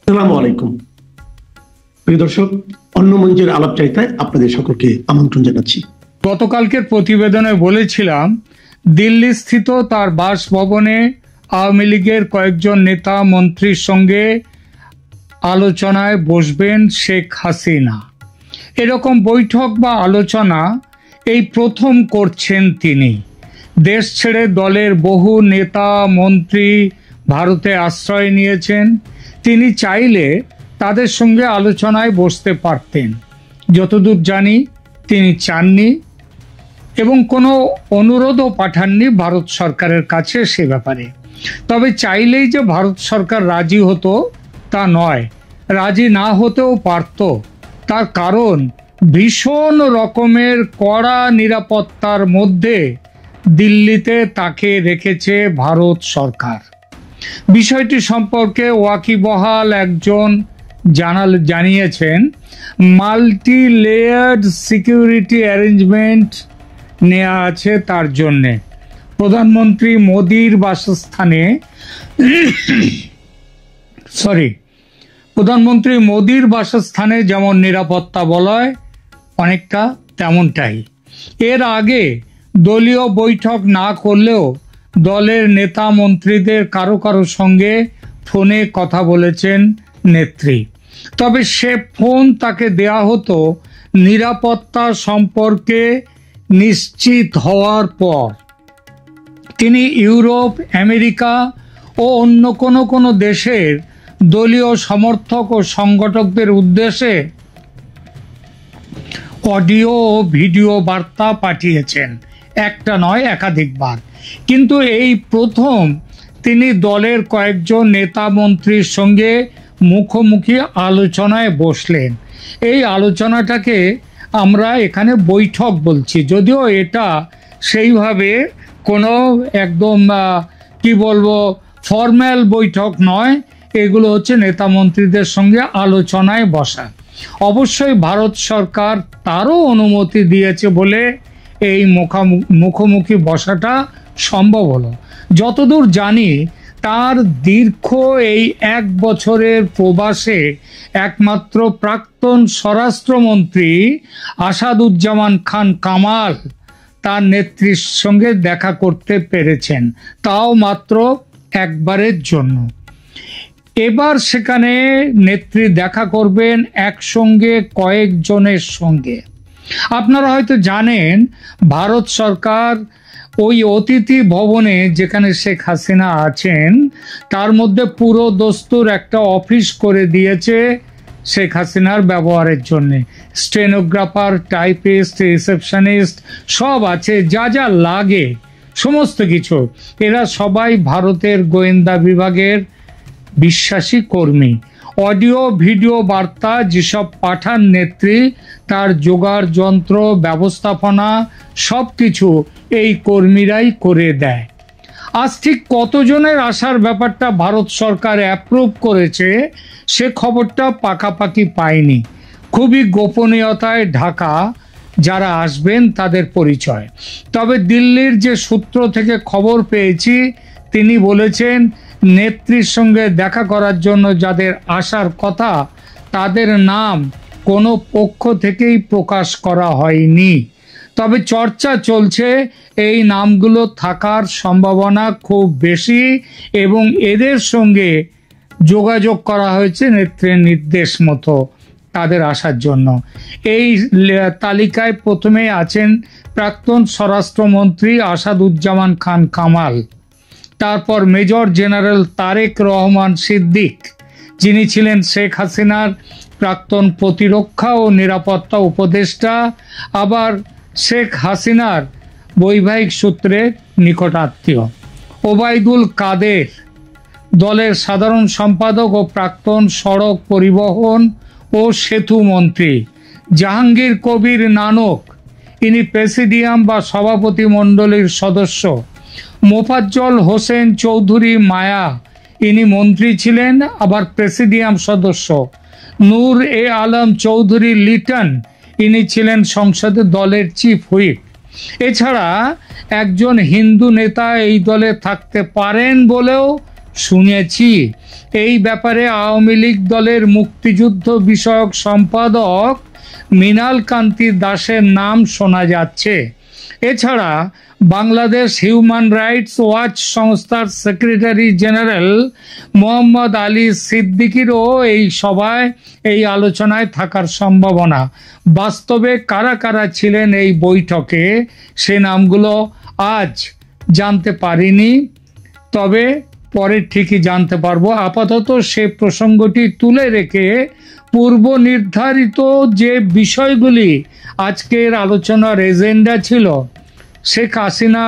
আসসালামু আলাইকুম প্রিয় দর্শক, অন্য মঞ্চের আলাপচারিতায় আপনাদের সকলকে আমন্ত্রণ জানাচ্ছি। গতকালকের প্রতিবেদনে বলেছিলাম, দিল্লি স্থিত তার বাসভবনে আওয়ামী লীগের কয়েকজন নেতা মন্ত্রীর সঙ্গে আলোচনায় বসবেন শেখ হাসিনা। এরকম বৈঠক বা আলোচনা এই প্রথম করছেন তিনি। দেশ ছেড়ে দলের বহু নেতা মন্ত্রী ভারতে আশ্রয় নিয়েছেন। তিনি চাইলে তাদের সঙ্গে আলোচনায় বসতে পারতেন। যতদূর জানি তিনি চাননি এবং কোনো অনুরোধও পাঠাননি ভারত সরকারের কাছে সে ব্যাপারে। তবে চাইলেই যে ভারত সরকার রাজি হতো তা নয়, রাজি না হতেও পারত। তার কারণ ভীষণ রকমের কড়া নিরাপত্তার মধ্যে দিল্লিতে তাকে রেখেছে ভারত সরকার। বিষয়টি সম্পর্কে ওয়াকিবহাল একজন জানিয়েছেন, মাল্টি লেয়ার্ড সিকিউরিটি অ্যারেঞ্জমেন্ট নেওয়া আছে তার জন্যে। প্রধানমন্ত্রী মোদির বাসস্থানে যেমন নিরাপত্তা বলয় অনেকটা তেমনটাই। এর আগে দলীয় বৈঠক না করলেও দলের নেতা মন্ত্রীদের কারো কারো সঙ্গে ফোনে কথা বলেছেন নেত্রী। তবে সে ফোন তাকে দেয়া হতো নিরাপত্তা সম্পর্কে নিশ্চিত হওয়ার পর। তিনি ইউরোপ, আমেরিকা ও অন্য কোনো দেশের দলীয় সমর্থক ও সংগঠকদের উদ্দেশ্যে অডিও ও ভিডিও বার্তা পাঠিয়েছেন, একটা নয় একাধিকবার। কিন্তু এই প্রথম তিনি দলের কয়েকজন নেতা মন্ত্রীর সঙ্গে মুখোমুখি আলোচনায় বসলেন। এই আলোচনাটাকে আমরা এখানে বৈঠক বলছি, যদিও এটা সেইভাবে কোনো একদম ফর্মাল বৈঠক নয়। এগুলো হচ্ছে নেতা মন্ত্রীদের সঙ্গে আলোচনায় বসা। অবশ্যই ভারত সরকার তারও অনুমতি দিয়েছে বলে এই মুখোমুখি বসাটা সম্ভব হলো। যতদূর জানি তার দীর্ঘ এই 1 বছরের প্রবাসে একমাত্র প্রাক্তন স্বরাষ্ট্রমন্ত্রী আসাদুজ্জামান খান কামাল তার নেত্রীর সঙ্গে দেখা করতে পেরেছেন, তাও মাত্র একবারের জন্য। এবার সেখানে নেত্রী দেখা করবেন একসঙ্গে কয়েকজনের সঙ্গে। আপনারা হয়তো জানেন, ভারত সরকার ওই অতিথি ভবনে যেখানে শেখ হাসিনা আছেন তার মধ্যে পুরো দস্তুর একটা অফিস করে দিয়েছে শেখ হাসিনার ব্যবহারের জন্য। স্টেনোগ্রাফার, টাইপিস্ট, রিসেপশনিস্ট সব আছে, যা যা লাগে সমস্ত কিছু। এরা সবাই ভারতের গোয়েন্দা বিভাগের বিশ্বাসী কর্মী। অডিও ভিডিও বার্তা যেসব পাঠান নেত্রী, তার জোগাড় যন্ত্র, ব্যবস্থাপনা সব কিছু এই কর্মীরাই করে দেয়। আজ ঠিক কতজনের আসার ব্যাপারটা ভারত সরকার অ্যাপ্রুভ করেছে সে খবরটা পাকাপাকি পায়নি। খুবই গোপনীয়তায় ঢাকা যারা আসবেন তাদের পরিচয়। তবে দিল্লির যে সূত্র থেকে খবর পেয়েছি তিনি বলেছেন, নেত্রীর সঙ্গে দেখা করার জন্য যাদের আসার কথা তাদের নাম কোনো পক্ষ থেকেই প্রকাশ করা হয়নি। তবে চর্চা চলছে এই নামগুলো থাকার সম্ভাবনা খুব বেশি এবং এদের সঙ্গে যোগাযোগ করা হয়েছে নেত্রীর নির্দেশ মতো তাদের আসার জন্য। এই তালিকায় প্রথমে আছেন প্রাক্তন স্বরাষ্ট্রমন্ত্রী আসাদুজ্জামান খান কামাল, তারপর মেজর জেনারেল তারেক রহমান সিদ্দিক, যিনি ছিলেন শেখ হাসিনার প্রাক্তন প্রতিরক্ষা ও নিরাপত্তা উপদেষ্টা, আবার শেখ হাসিনার বৈবাহিক সূত্রে নিকটাত্মীয়। ওবায়দুল কাদের, দলের সাধারণ সম্পাদক ও প্রাক্তন সড়ক পরিবহন ও সেতু মন্ত্রী। জাহাঙ্গীর কবির নানক, ইনি প্রেসিডিয়াম বা সভাপতি মণ্ডলীর সদস্য। মোফাজ্জল হোসেন চৌধুরী মায়া, ইনি মন্ত্রী ছিলেন আবার প্রেসিডিয়াম সদস্য। নূর এ আলম চৌধুরী লিটন, ইনি ছিলেন সংসদে দলের চিফ হুইপ। এছাড়া একজন হিন্দু নেতা এই দলে থাকতে পারেন বলেও শুনেছি। এই ব্যাপারে আওয়ামী লীগ দলের মুক্তিযুদ্ধ বিষয়ক সম্পাদক মৃণাল কান্তি দাসের নাম শোনা যাচ্ছে। এছাড়া বাংলাদেশ হিউম্যান রাইটস ওয়াচ সংস্থার সেক্রেটারি জেনারেল মোহাম্মদ আলী সিদ্দিকীরও এই সভায় এই আলোচনায় থাকার সম্ভাবনা। বাস্তবে কারা কারা ছিলেন এই বৈঠকে সে নামগুলো আজ জানতে পারিনি, তবে পরে ঠিকই জানতে পারবো। আপাতত সে প্রসঙ্গটি তুলে রেখে পূর্ব নির্ধারিত যে বিষয়গুলি আজকের আলোচনার এজেন্ডা ছিল, শেখ হাসিনা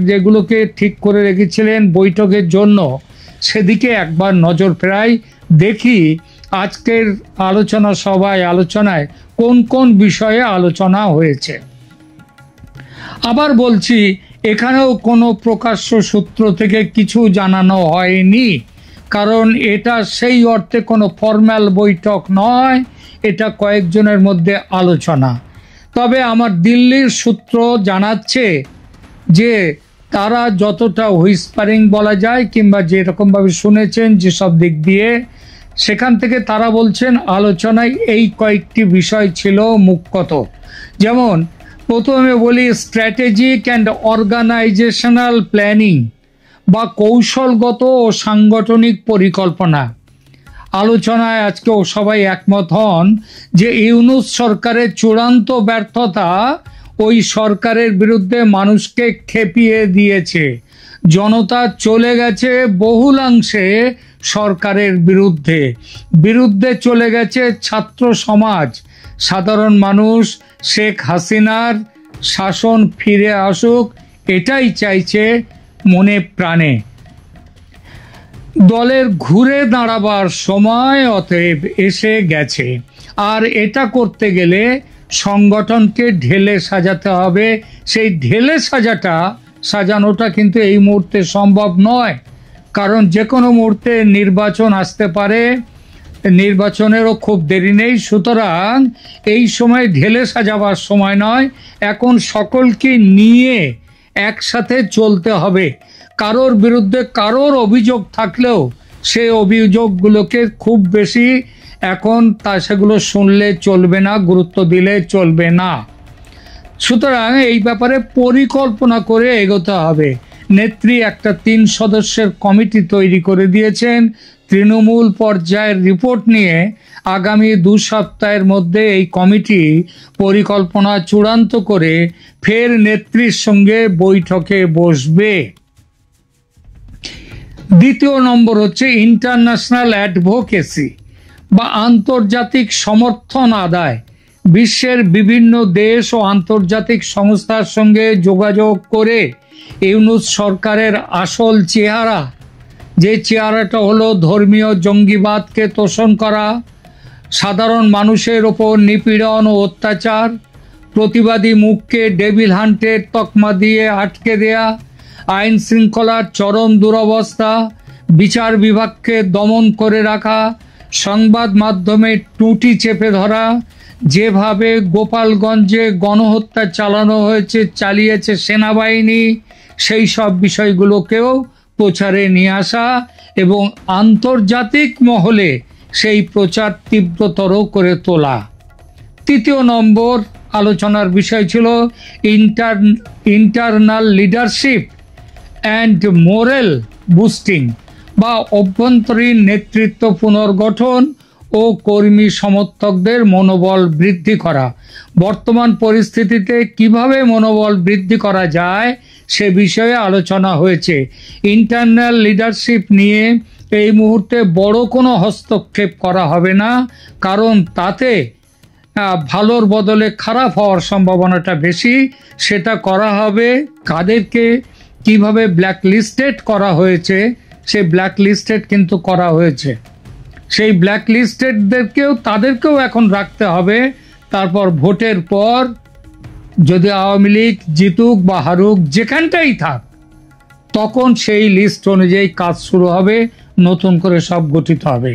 যেগুলোকে ঠিক করে রেখেছিলেন বৈঠকের জন্য, সেদিকে একবার নজর ফেরাই, দেখি আজকের আলোচনায় কোন কোন বিষয়ে আলোচনা হয়েছে। আবার বলছি, এখানেও কোনো প্রকাশ্য সূত্র থেকে কিছু জানানো হয়নি, কারণ এটা সেই অর্থে কোনো ফর্মাল বৈঠক নয়, এটা কয়েকজনের মধ্যে আলোচনা। তবে আমার দিল্লির সূত্র জানাচ্ছে যে তারা যতটা হুইসপারিং বলা যায় কিংবা যেরকমভাবে শুনেছেন যেসব দিক দিয়ে, সেখান থেকে তারা বলছেন আলোচনায় এই কয়েকটি বিষয় ছিল মুখ্যত। যেমন প্রথমে বলি, স্ট্র্যাটেজিক অ্যান্ড অর্গানাইজেশনাল প্ল্যানিং বা কৌশলগত ও সাংগঠনিক পরিকল্পনা। আলোচনায় আজকেও সবাই একমত হন যে ইউনূস সরকারের চূড়ান্ত ব্যর্থতা ওই সরকারের বিরুদ্ধে মানুষকে খেপিয়ে দিয়েছে। জনতা চলে গেছে বহুলাংশে সরকারের বিরুদ্ধে চলে গেছে ছাত্র সমাজ, সাধারণ মানুষ শেখ হাসিনার শাসন ফিরে আসুক, এটাই চাইছে মনে প্রাণে। দলের ঘুরে দাঁড়াবার সময় অতএব এসে গেছে, আর এটা করতে গেলে সংগঠনকে ঢেলে সাজাতে হবে। সেই ঢেলে সাজানোটা কিন্তু এই মুহূর্তে সম্ভব নয়, কারণ যে কোনো মুহূর্তে নির্বাচন আসতে পারে, নির্বাচনেরও খুব দেরি নেই। সুতরাং এই সময় ঢেলে সাজাবার সময় নয়, এখন সকলকে নিয়ে একসাথে চলতে হবে। কারোর বিরুদ্ধে কারোর অভিযোগ থাকলেও সেই অভিযোগগুলোকে খুব বেশি এখন সেগুলো শুনলে চলবে না, গুরুত্ব দিলে চলবে না। সুতরাং এই ব্যাপারে পরিকল্পনা করে এগোতে হবে। নেত্রী একটা 3 সদস্যের কমিটি তৈরি করে দিয়েছেন। তৃণমূল পর্যায়ের রিপোর্ট নিয়ে আগামী 2 সপ্তাহের মধ্যে এই কমিটি পরিকল্পনা চূড়ান্ত করে ফের নেত্রীর সঙ্গে বৈঠকে বসবে। দ্বিতীয় নম্বর হচ্ছে ইন্টারন্যাশনাল অ্যাডভোকেসি বা আন্তর্জাতিক সমর্থন আদায়। বিশ্বের বিভিন্ন দেশ ও আন্তর্জাতিক সংস্থার সঙ্গে যোগাযোগ করে ইউনূস সরকারের আসল চেহারা, যে চেহারাটা হলো ধর্মীয় জঙ্গিবাদকে তোষণ করা, সাধারণ মানুষের ওপর নিপীড়ন ও অত্যাচার, প্রতিবাদী মুখকে ডেভিল হান্টের তকমা দিয়ে আটকে দেয়া, আইন শৃঙ্খলার চরম দুরবস্থা, বিচার বিভাগকে দমন করে রাখা, সংবাদ মাধ্যমে টুটি চেপে ধরা, যেভাবে গোপালগঞ্জে গণহত্যা চালিয়েছে সেনাবাহিনী, সেই সব বিষয়গুলোকেও প্রচারে নিয়ে আসা এবং আন্তর্জাতিক মহলে সেই প্রচার তীব্রতর করে তোলা। তৃতীয় নম্বর আলোচনার বিষয় ছিল internal leadership and moral boosting বা অভ্যন্তরীণ নেতৃত্ব পুনর্গঠন ও কর্মী সমর্থকদের মনোবল বৃদ্ধি করা। বর্তমান পরিস্থিতিতে কিভাবে মনোবল বৃদ্ধি করা যায় সে বিষয়ে আলোচনা হয়েছে। ইন্টারনাল লিডারশিপ নিয়ে এই মুহূর্তে বড় কোনো হস্তক্ষেপ করা হবে না, কারণ তাতে ভালোর বদলে খারাপ হওয়ার সম্ভাবনাটা বেশি। সেটা করা হবে কাদেরকে কিভাবে ব্ল্যাকলিস্টেড করা হয়েছে, সেই ব্ল্যাকলিস্টেড কিন্তু করা হয়েছে, সেই তাদেরকেও এখন রাখতে হবে। তারপর ভোটের পর যদি আওয়ামী লীগ জিতুক বা হারুক, যেখানটাই থাক, তখন সেই লিস্ট অনুযায়ী কাজ শুরু হবে, নতুন করে সব গঠিত হবে।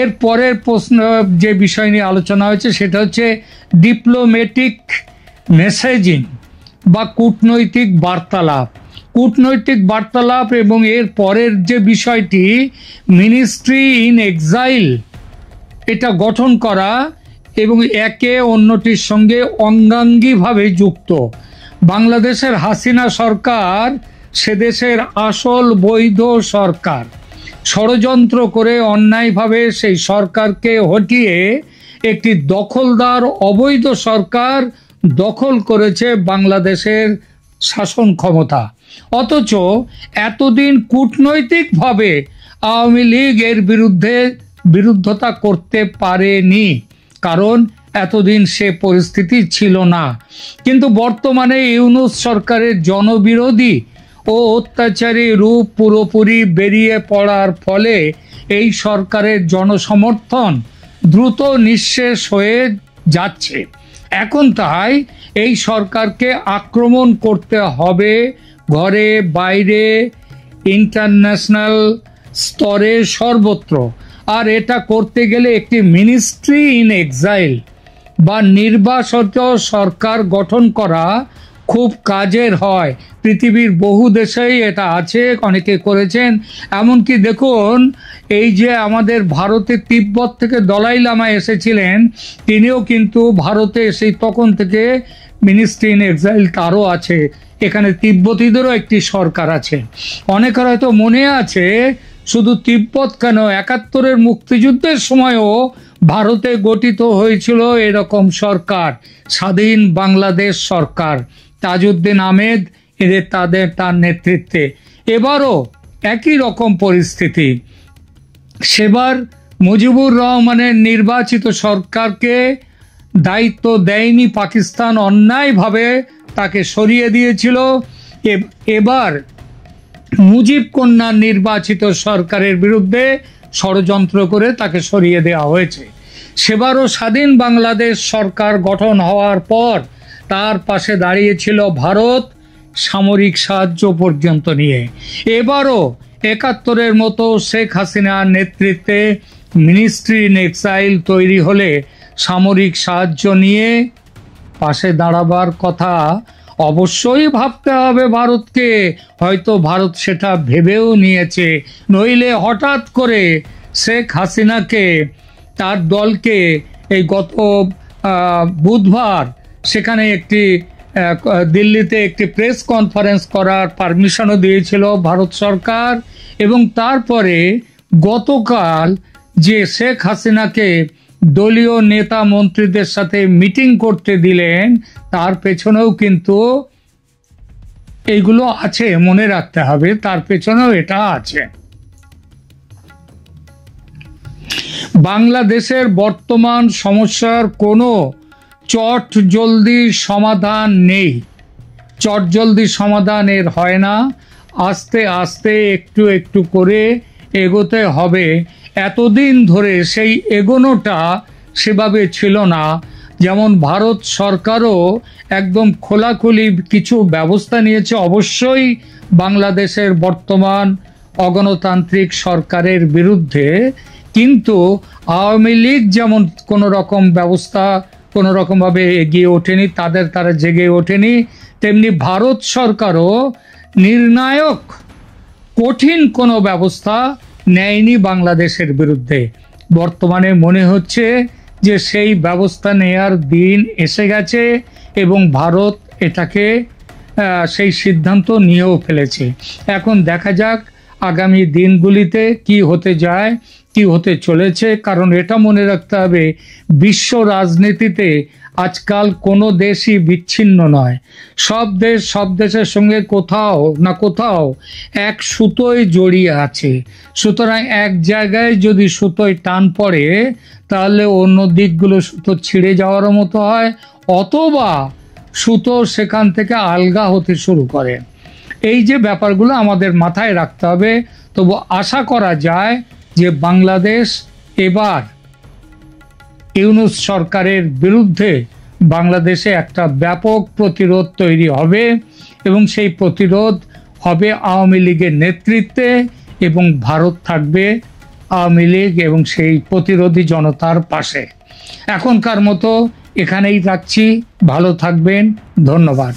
এর পরের প্রশ্ন যে বিষয় নিয়ে আলোচনা হয়েছে সেটা হচ্ছে ডিপ্লোম্যাটিক মেসেজিং বা কূটনৈতিক বার্তালাপ। কূটনৈতিক বার্তালাপ এবং এর পরের যে বিষয়টি মিনিস্ট্রি ইন এক্সাইল, এটা গঠন করা এবং একে অন্যটির সঙ্গে অঙ্গাঙ্গিভাবে যুক্ত। বাংলাদেশের হাসিনা সরকার সে দেশের আসল বৈধ সরকার। ষড়যন্ত্র করে অন্যায়ভাবে সেই সরকারকে হটিয়ে একটি দখলদার অবৈধ সরকার দখল করেছে বাংলাদেশের শাসন ক্ষমতা। অথচ এতদিন কূটনৈতিকভাবে আওয়ামী লীগ এর বিরুদ্ধতা করতে পারেনি, কারণ এতদিন সে পরিস্থিতি ছিল না। কিন্তু বর্তমানে ইউনূস সরকারের জনবিরোধী ও অত্যাচারী রূপ পুরোপুরি বেরিয়ে পড়ার ফলে এই সরকারের জনসমর্থন দ্রুত নিঃশেষ হয়ে যাচ্ছে। এখন তাই এই সরকারকে আক্রমণ করতে হবে ঘরে বাইরে, ইন্টারন্যাশনাল স্তরে, সর্বত্র। আর এটা করতে গেলে একটি মিনিস্ট্রি ইন এক্সাইল বা নির্বাসিত সরকার গঠন করা খুব কাজের হয়। পৃথিবীর বহু দেশেই এটা আছে, অনেকে করেছেন। এমনকি দেখুন, এই যে আমাদের ভারতে তিব্বত থেকে দলাই লামা এসেছিলেন, তিনিও কিন্তু ভারতে সেই তখন থেকে মিনিস্ট্রি ইন এক্সাইল তারও আছে। এখানে তিব্বতীদেরও একটি সরকার আছে। অনেকের হয়তো মনে আছে, শুধু তিব্বত কেন, ৭১-এর মুক্তিযুদ্ধের সময়ও ভারতে গঠিত হয়েছিল এরকম সরকার, স্বাধীন বাংলাদেশ সরকার। তাজউদ্দিন আহমেদ তার নেতৃত্বে। এবারও একই রকম পরিস্থিতি। সেবার মুজিবুর রহমানের নির্বাচিত সরকারকে দায়িত্ব দেয়নি পাকিস্তান, অন্যায়ভাবে তাকে সরিয়ে দিয়েছিল। এবার মুজিব কন্যার নির্বাচিত সরকারের বিরুদ্ধে ষড়যন্ত্র করে তাকে সরিয়ে দেওয়া হয়েছে। সেবারও স্বাধীন বাংলাদেশ সরকার গঠন হওয়ার পর তার পাশে দাঁড়িয়েছিল ভারত, সামরিক সাহায্য পর্যন্ত নিয়ে। এবারও ৭১-এর মতো শেখ হাসিনার নেতৃত্বে মিনিস্ট্রি ইন এক্সাইল তৈরি হলে সামরিক সাহায্য নিয়ে পাশে দাঁড়াবার কথা অবশ্যই ভাবতে হবে ভারতকে। হয়তো ভারত সেটা ভেবেও নিয়েছে, নইলে হঠাৎ করে শেখ হাসিনাকে, তার দলকে এই গত বুধবার সেখানে দিল্লিতে একটি প্রেস কনফারেন্স করার পারমিশনও দিয়েছিল ভারত সরকার। এবং তারপরে গতকাল যে শেখ হাসিনাকে দলীয় নেতা মন্ত্রীদের সাথে মিটিং করতে দিলেন, তার পেছনেও কিন্তু এইগুলো আছে, মনে রাখতে হবে, তার পেছনেও এটা আছে। বাংলাদেশের বর্তমান সমস্যার কোনো চট জলদি সমাধান নেই। চট জলদি সমাধান এর হয় না, আস্তে আস্তে একটু একটু করে এগোতে হবে। এতদিন ধরে সেই এগোনোটা সেভাবে ছিল না। যেমন ভারত সরকারও একদম খোলাখুলি কিছু ব্যবস্থা নিয়েছে অবশ্যই বাংলাদেশের বর্তমান অগণতান্ত্রিক সরকারের বিরুদ্ধে, কিন্তু আওয়ামী লীগ যেমন কোনো রকম ব্যবস্থা কোনো রকমভাবে এগিয়ে ওঠেনি, তারা জেগে ওঠেনি, তেমনি ভারত সরকারও নির্ণায়ক কঠিন কোনো ব্যবস্থা নেয়নি বাংলাদেশের বিরুদ্ধে। বর্তমানে মনে হচ্ছে যে সেই ব্যবস্থা নেয়ার দিন এসে গেছে এবং ভারত এটাকে সেই সিদ্ধান্ত নিয়েও ফেলেছে। এখন দেখা যাক আগামী দিনগুলিতে কি হতে যায়, কি হতে চলেছে। কারণ এটা মনে রাখতে হবে, বিশ্ব রাজনীতিতে আজকাল কোনো দেশই বিচ্ছিন্ন নয়। সব দেশের সঙ্গে কোথাও না কোথাও এক সুতোয় জড়িয়ে আছে। সুতরাং এক জায়গায় যদি সুতোয় টান পড়ে, তাহলে অন্য দিকগুলো সুতো ছিঁড়ে যাওয়ার মতো হয়, অথবা সুতো সেখান থেকে আলগা হতে শুরু করে। এই যে ব্যাপারগুলো আমাদের মাথায় রাখতে হবে। তবু আশা করা যায় যে বাংলাদেশ এবার ইউনূস সরকারের বিরুদ্ধে বাংলাদেশে একটা ব্যাপক প্রতিরোধ তৈরি হবে এবং সেই প্রতিরোধ হবে আওয়ামী লীগের নেতৃত্বে এবং ভারত থাকবে আওয়ামী লীগ এবং সেই প্রতিরোধী জনতার পাশে। এখনকার মতো এখানেই রাখছি, ভালো থাকবেন, ধন্যবাদ।